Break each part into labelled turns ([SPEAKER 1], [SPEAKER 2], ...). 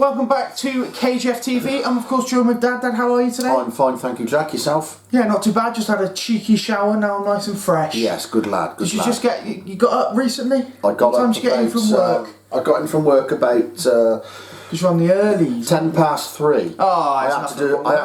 [SPEAKER 1] welcome back to KGFTV. I'm of course joined with Dad. Dad, how are you today?
[SPEAKER 2] I'm fine, thank you, Jack. Yourself?
[SPEAKER 1] Yeah, not too bad. Just had a cheeky shower. Now I'm nice and fresh.
[SPEAKER 2] Yes, good lad. Good
[SPEAKER 1] Did you
[SPEAKER 2] lad.
[SPEAKER 1] just get? You got up recently?
[SPEAKER 2] I got
[SPEAKER 1] what time
[SPEAKER 2] up
[SPEAKER 1] did you get in from work?
[SPEAKER 2] I got in from work about
[SPEAKER 1] Because you're on the early.
[SPEAKER 2] 3:10.
[SPEAKER 1] Oh,
[SPEAKER 2] I had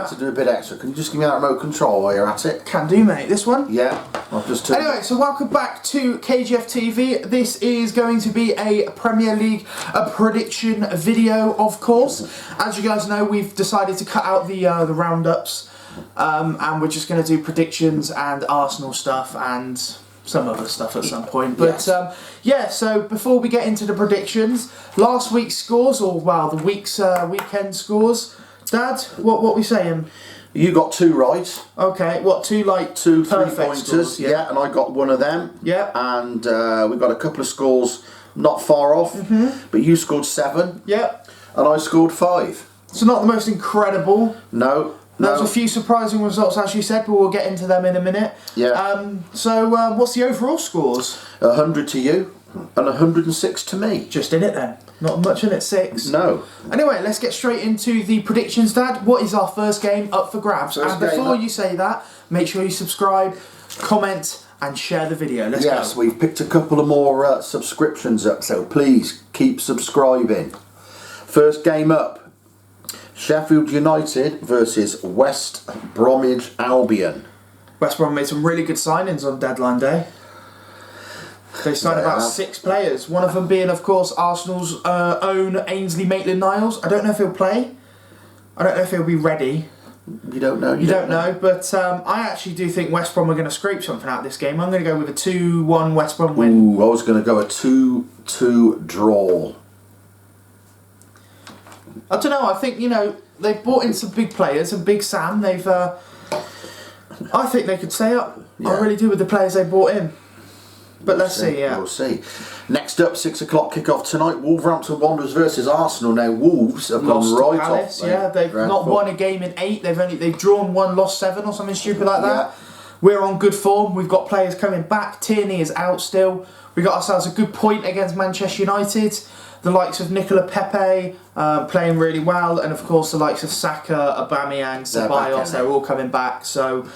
[SPEAKER 2] to do a bit extra. Can you just give me that remote control while you're at it?
[SPEAKER 1] Can do, mate. This one?
[SPEAKER 2] Yeah. I've just turned.
[SPEAKER 1] Anyway, so welcome back to KGFTV. This is going to be a Premier League prediction video, of course. As you guys know, we've decided to cut out the roundups, and we're just going to do predictions and Arsenal stuff and some other stuff at some point. But
[SPEAKER 2] Yes.
[SPEAKER 1] yeah, so before we get into the predictions, last week's scores, or well, the week's weekend scores. Dad, what we saying?
[SPEAKER 2] You got 2 right.
[SPEAKER 1] Okay, what, two
[SPEAKER 2] Two
[SPEAKER 1] perfect
[SPEAKER 2] 3-pointers.
[SPEAKER 1] scores?
[SPEAKER 2] Yeah, and I got one of them.
[SPEAKER 1] Yeah.
[SPEAKER 2] And we've got a couple of scores not far off. But you scored 7.
[SPEAKER 1] Yeah.
[SPEAKER 2] And I scored 5.
[SPEAKER 1] So not the most incredible.
[SPEAKER 2] No.
[SPEAKER 1] There's a few surprising results, as you said, but we'll get into them in a minute.
[SPEAKER 2] Yeah.
[SPEAKER 1] So what's the overall scores?
[SPEAKER 2] 100 to you and 106 to me.
[SPEAKER 1] Just in it then. Not much in it, 6.
[SPEAKER 2] No.
[SPEAKER 1] Anyway, let's get straight into the predictions, Dad. What is our first game up for grabs?
[SPEAKER 2] First
[SPEAKER 1] and
[SPEAKER 2] game
[SPEAKER 1] before
[SPEAKER 2] up.
[SPEAKER 1] you say that, make sure you subscribe, comment, and share the video. Let's
[SPEAKER 2] Yes,
[SPEAKER 1] go.
[SPEAKER 2] we've picked a couple of more subscriptions up, so please keep subscribing. First game up. Sheffield United versus West Bromwich Albion.
[SPEAKER 1] West Brom made some really good signings on deadline day. They signed about
[SPEAKER 2] Yeah.
[SPEAKER 1] 6 players, one of them being, of course, Arsenal's own Ainsley Maitland-Niles. I don't know if he'll play. I don't know if he'll be ready.
[SPEAKER 2] You don't know?
[SPEAKER 1] You don't know, but I actually do think West Brom are going to scrape something out of this game. I'm going to go with a 2-1 West Brom win.
[SPEAKER 2] Ooh, I was going to go a 2-2 draw.
[SPEAKER 1] I don't know, I think, you know, they've brought in some big players, and Big Sam, they've... I think they could stay up.
[SPEAKER 2] Yeah.
[SPEAKER 1] I really do, with the players they brought in. But let's see, yeah.
[SPEAKER 2] We'll see. Next up, 6 o'clock kick-off tonight, Wolverhampton Wanderers versus Arsenal. Now, Wolves have
[SPEAKER 1] Lost
[SPEAKER 2] gone right
[SPEAKER 1] to Palace,
[SPEAKER 2] off.
[SPEAKER 1] yeah. They've not won a game in 8. They've drawn 1, lost 7 or something stupid like that.
[SPEAKER 2] Yeah.
[SPEAKER 1] We're on good form. We've got players coming back. Tierney is out still. We got ourselves a good point against Manchester United. The likes of Nicola Pepe playing really well, and of course the likes of Saka, Aubameyang, Ceballos, they're all coming back. So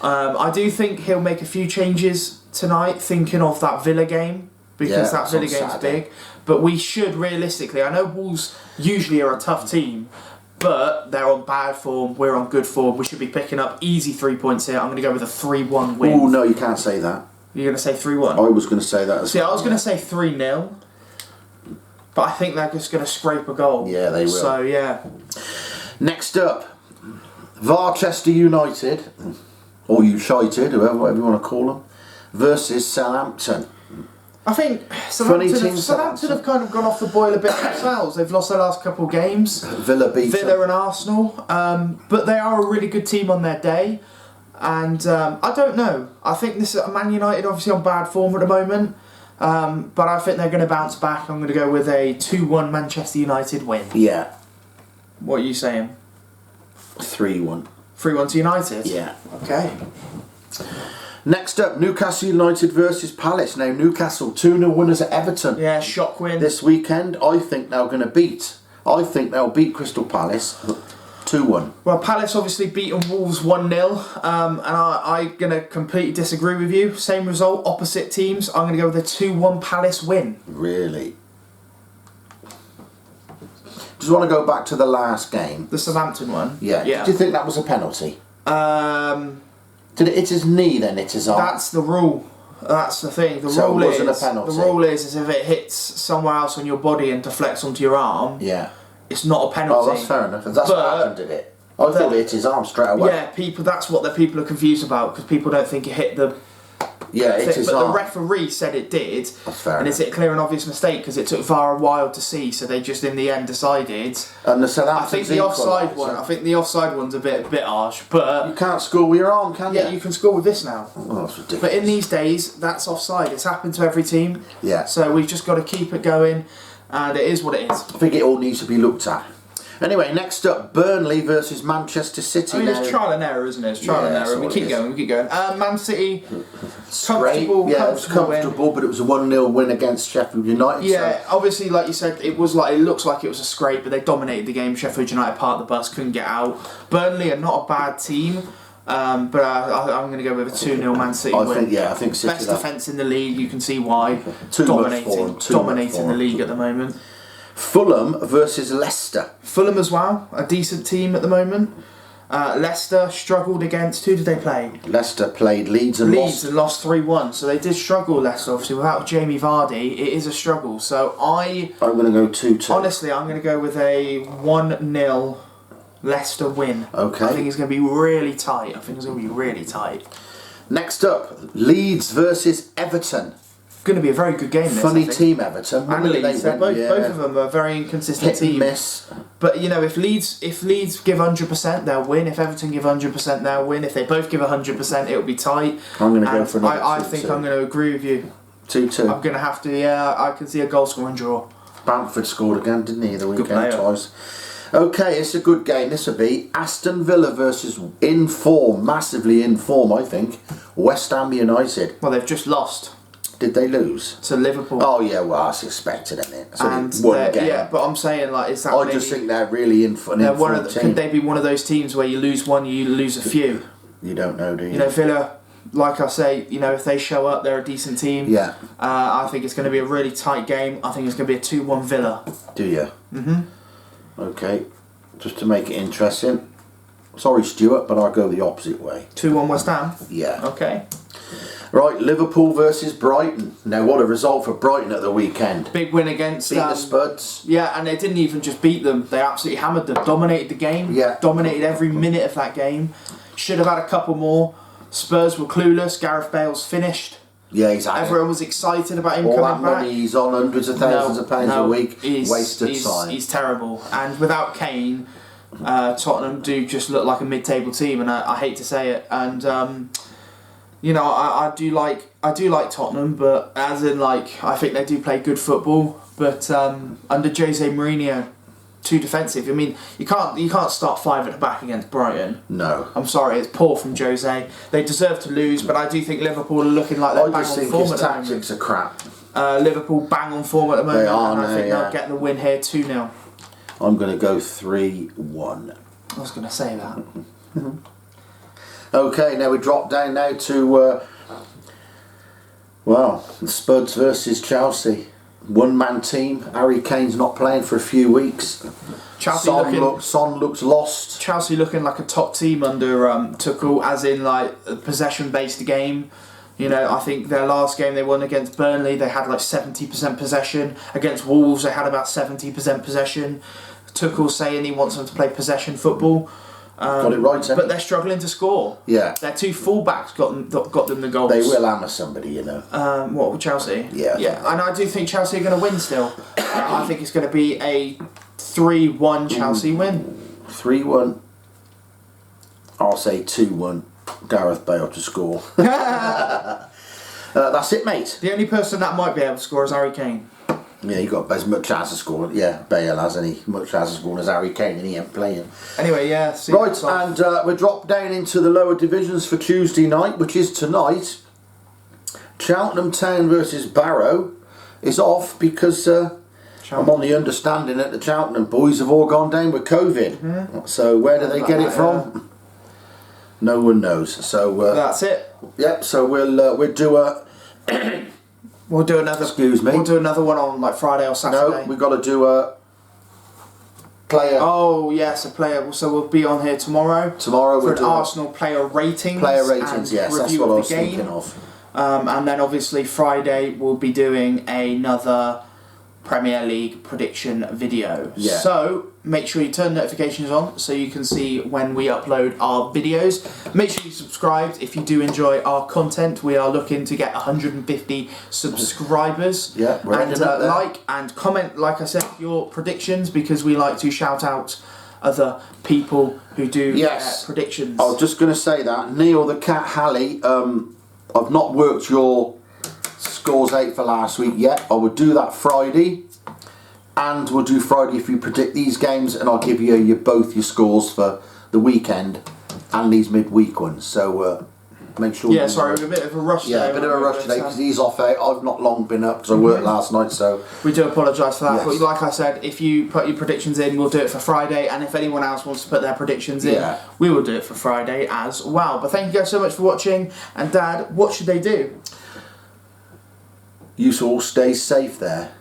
[SPEAKER 1] I do think he'll make a few changes tonight, thinking of that Villa game, because that Villa game's big. But we should realistically, I know Wolves usually are a tough team, but they're on bad form, we're on good form. We should be picking up easy 3 points here. I'm going to go with a 3-1 win.
[SPEAKER 2] Oh, no, you can't say that.
[SPEAKER 1] You're going to say 3-1?
[SPEAKER 2] I was going to say that as
[SPEAKER 1] See,
[SPEAKER 2] well.
[SPEAKER 1] I was going to say 3-0. But I think they're just going to scrape a goal.
[SPEAKER 2] Yeah, they will.
[SPEAKER 1] So, yeah.
[SPEAKER 2] Next up, Varchester United, or you shited, whatever you want to call them, versus Southampton.
[SPEAKER 1] I think Southampton have kind of gone off the boil a bit themselves. They've lost their last couple of games.
[SPEAKER 2] Villa beat
[SPEAKER 1] Villa and Arsenal. But they are a really good team on their day. And I don't know. I think this is Man United obviously on bad form at the moment. But I think they're going to bounce back. I'm going to go with a 2-1 Manchester United win.
[SPEAKER 2] Yeah.
[SPEAKER 1] What are you saying?
[SPEAKER 2] 3-1.
[SPEAKER 1] 3-1 to United?
[SPEAKER 2] Yeah.
[SPEAKER 1] Okay.
[SPEAKER 2] Next up, Newcastle United versus Palace. Now, Newcastle 2-0 winners at Everton.
[SPEAKER 1] Yeah, shock win.
[SPEAKER 2] This weekend, I think they're going to beat. I think they'll beat Crystal Palace 2-1.
[SPEAKER 1] Well, Palace obviously beaten Wolves 1-0, and I'm going to completely disagree with you. Same result, opposite teams. I'm going to go with a 2-1 Palace win.
[SPEAKER 2] Really? Just want to go back to the last game.
[SPEAKER 1] The Southampton one?
[SPEAKER 2] Yeah. Do you think that was a penalty? Did it hit his knee then, hit his arm?
[SPEAKER 1] That's the rule. That's the thing. The
[SPEAKER 2] So
[SPEAKER 1] rule
[SPEAKER 2] it wasn't
[SPEAKER 1] is,
[SPEAKER 2] a penalty?
[SPEAKER 1] The rule is if it hits somewhere else on your body and deflects onto your arm,
[SPEAKER 2] Yeah.
[SPEAKER 1] it's not a penalty.
[SPEAKER 2] Oh, that's fair enough. That's what happened, did it? I thought it hit his arm straight away.
[SPEAKER 1] Yeah, people. That's what the people are confused about, because people don't think it hit the...
[SPEAKER 2] Yeah, it hit his
[SPEAKER 1] but
[SPEAKER 2] arm.
[SPEAKER 1] the referee said it did,
[SPEAKER 2] That's fair
[SPEAKER 1] and
[SPEAKER 2] enough.
[SPEAKER 1] it's a clear and obvious mistake because it took VAR a while to see. So they just in the end decided.
[SPEAKER 2] And the Southampton.
[SPEAKER 1] I think the offside one. I think the offside one's a bit harsh, but
[SPEAKER 2] you can't score with your arm, can you?
[SPEAKER 1] yeah, you can score with this now.
[SPEAKER 2] Oh, that's ridiculous.
[SPEAKER 1] But in these days, that's offside. It's happened to every team.
[SPEAKER 2] Yeah.
[SPEAKER 1] So we've just got to keep it going, and it is what it is.
[SPEAKER 2] I think it all needs to be looked at. Anyway, next up, Burnley versus Manchester City.
[SPEAKER 1] I mean, it's trial and error, isn't it? It's trial and error. We keep going. Man City, comfortable.
[SPEAKER 2] Yeah, it was comfortable, but it was a 1-0 win against Sheffield United.
[SPEAKER 1] Yeah, obviously, like you said, it looks like it was a scrape, but they dominated the game. Sheffield United parked the bus, couldn't get out. Burnley are not a bad team. But I'm going to go with a 2-0 Man City win.
[SPEAKER 2] I think City.
[SPEAKER 1] Best defence in the league, you can see why.
[SPEAKER 2] Dominating
[SPEAKER 1] the league at the moment.
[SPEAKER 2] Fulham versus Leicester.
[SPEAKER 1] Fulham as well, a decent team at the moment. Leicester struggled against, who did they play?
[SPEAKER 2] Leicester played Leeds and
[SPEAKER 1] lost 3-1. So they did struggle, Leicester, obviously. Without Jamie Vardy, it is a struggle. So I'm
[SPEAKER 2] going to go 2-2.
[SPEAKER 1] Honestly, I'm going to go with a 1-0 Leicester win.
[SPEAKER 2] Okay.
[SPEAKER 1] I think it's going to be really tight.
[SPEAKER 2] Next up, Leeds versus Everton.
[SPEAKER 1] Going to be a very good game.
[SPEAKER 2] Funny team, Everton.
[SPEAKER 1] And Leeds, both of them are a very inconsistent team.
[SPEAKER 2] Miss.
[SPEAKER 1] But you know, if Leeds give 100%, they'll win. If Everton give 100%, they'll win. If they both give 100%, it'll be tight.
[SPEAKER 2] I'm going to go for another 2-2.
[SPEAKER 1] I think I'm going to agree with you.
[SPEAKER 2] 2-2.
[SPEAKER 1] I'm going to have to. Yeah, I can see a goal scoring draw.
[SPEAKER 2] Bamford scored again, didn't he? The weekend twice. Okay, it's a good game. This will be Aston Villa versus massively in form, I think, West Ham United.
[SPEAKER 1] Well, they've just lost.
[SPEAKER 2] Did they lose?
[SPEAKER 1] To Liverpool.
[SPEAKER 2] Oh yeah, well that's expected, isn't it? So
[SPEAKER 1] and
[SPEAKER 2] one game.
[SPEAKER 1] Yeah, but I'm saying is that
[SPEAKER 2] I just think they're really in form.
[SPEAKER 1] Could they be one of those teams where you lose one, you lose a few?
[SPEAKER 2] You don't know, do you?
[SPEAKER 1] You know, Villa, like I say, if they show up, they're a decent team.
[SPEAKER 2] Yeah.
[SPEAKER 1] I think it's going to be a really tight game. I think it's going to be a 2-1 Villa.
[SPEAKER 2] Do you? Okay, just to make it interesting. Sorry, Stuart, but I'll go the opposite way.
[SPEAKER 1] 2-1 West Ham.
[SPEAKER 2] Yeah.
[SPEAKER 1] Okay.
[SPEAKER 2] Right, Liverpool versus Brighton. Now, what a result for Brighton at the weekend.
[SPEAKER 1] Big win against...
[SPEAKER 2] Beat the Spuds.
[SPEAKER 1] Yeah, and they didn't even just beat them. They absolutely hammered them. Dominated the game.
[SPEAKER 2] Yeah.
[SPEAKER 1] Dominated every minute of that game. Should have had a couple more. Spurs were clueless. Gareth Bale's finished.
[SPEAKER 2] Yeah, exactly.
[SPEAKER 1] Everyone was excited about him
[SPEAKER 2] coming back.
[SPEAKER 1] All that
[SPEAKER 2] money he's on, hundreds of thousands of pounds a week. Wasted time.
[SPEAKER 1] He's terrible. And without Kane, Tottenham do just look like a mid-table team, and I hate to say it. And... I do like Tottenham, but as in I think they do play good football. But under Jose Mourinho, too defensive. I mean, you can't start 5 at the back against Brighton.
[SPEAKER 2] No,
[SPEAKER 1] I'm sorry, it's poor from Jose. They deserve to lose, but I do think Liverpool are looking like they're bang on form at the moment.
[SPEAKER 2] I just think his tactics are crap.
[SPEAKER 1] Liverpool bang on form at the moment,
[SPEAKER 2] they are,
[SPEAKER 1] and I think they'll get the win here 2-0.
[SPEAKER 2] I'm going to go 3-1.
[SPEAKER 1] I was going to say that.
[SPEAKER 2] Okay, now we drop down now to the Spuds versus Chelsea. One-man team. Harry Kane's not playing for a few weeks. Son looks lost.
[SPEAKER 1] Chelsea looking like a top team under Tuchel, as in a possession-based game. I think their last game they won against Burnley, they had 70% possession. Against Wolves, they had about 70% possession. Tuchel's saying he wants them to play possession football.
[SPEAKER 2] Got it right,
[SPEAKER 1] but they're struggling to score.
[SPEAKER 2] Yeah,
[SPEAKER 1] their two fullbacks got them the goals.
[SPEAKER 2] They will hammer somebody,
[SPEAKER 1] What, Chelsea?
[SPEAKER 2] Yeah,
[SPEAKER 1] and I do think Chelsea are going to win still. I think it's going to be a 3-1 Chelsea win.
[SPEAKER 2] 3-1. I'll say 2-1. Gareth Bale to score. That's it, mate.
[SPEAKER 1] The only person that might be able to score is Harry Kane.
[SPEAKER 2] Yeah, he got as much chance of scoring. Yeah, Bale hasn't he? Much chance of scoring as Harry Kane, and he ain't playing.
[SPEAKER 1] Anyway, yeah.
[SPEAKER 2] Right, and we're dropped down into the lower divisions for Tuesday night, which is tonight. Cheltenham Town versus Barrow is off because I'm on the understanding that the Cheltenham boys have all gone down with COVID. Mm-hmm. So where do they get it from? No one knows. So
[SPEAKER 1] that's it.
[SPEAKER 2] Yep. So we'll do a.
[SPEAKER 1] We'll do another.
[SPEAKER 2] Excuse me.
[SPEAKER 1] We'll do another one on Friday or Saturday.
[SPEAKER 2] No, we've got to do a player.
[SPEAKER 1] Oh yes, a player. So we'll be on here tomorrow.
[SPEAKER 2] Tomorrow we'll do
[SPEAKER 1] Arsenal player ratings.
[SPEAKER 2] Player ratings, yes, that's what I was thinking of.
[SPEAKER 1] And then obviously Friday we'll be doing another Premier League prediction video.
[SPEAKER 2] Yeah.
[SPEAKER 1] So make sure you turn notifications on so you can see when we upload our videos. Make sure you subscribe if you do enjoy our content. We are looking to get 150 subscribers.
[SPEAKER 2] Yeah, we're
[SPEAKER 1] and like and comment, like I said, your predictions, because we like to shout out other people who do predictions.
[SPEAKER 2] I was just going to say that Neil the Cat Halley. I've not worked your scores out for last week yet. I would do that Friday. and we'll do Friday if you predict these games, and I'll give you both your scores for the weekend and these midweek ones. So make sure.
[SPEAKER 1] Yeah, sorry, we're a bit of a rush today.
[SPEAKER 2] Yeah, a bit of a rush today because he's off out. I've not long been up because I worked last night, so
[SPEAKER 1] we do apologise for that.
[SPEAKER 2] Yes.
[SPEAKER 1] But like I said, if you put your predictions in, we'll do it for Friday, and if anyone else wants to put their predictions in, we will do it for Friday as well. But thank you guys so much for watching, and Dad, what should they do?
[SPEAKER 2] You all stay safe there.